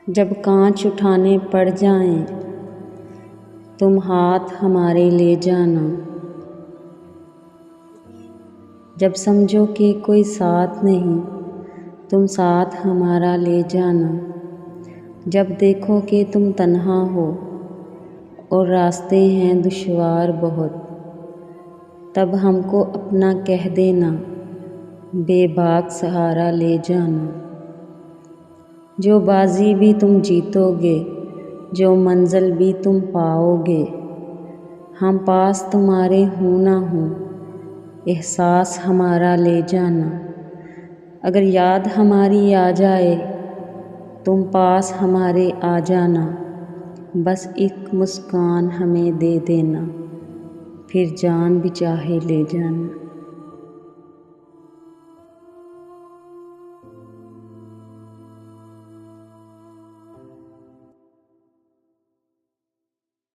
जब कांच उठाने पड़ जाएं, तुम हाथ हमारे ले जाना। जब समझो कि कोई साथ नहीं, तुम साथ हमारा ले जाना। जब देखो कि तुम तन्हा हो और रास्ते हैं दुश्वार बहुत, तब हमको अपना कह देना, बेबाक सहारा ले जाना। जो बाजी भी तुम जीतोगे, जो मंजिल भी तुम पाओगे, हम पास तुम्हारे हूँ ना हूँ, एहसास हमारा ले जाना। अगर याद हमारी आ जाए, तुम पास हमारे आ जाना। बस एक मुस्कान हमें दे देना, फिर जान भी चाहे ले जाना।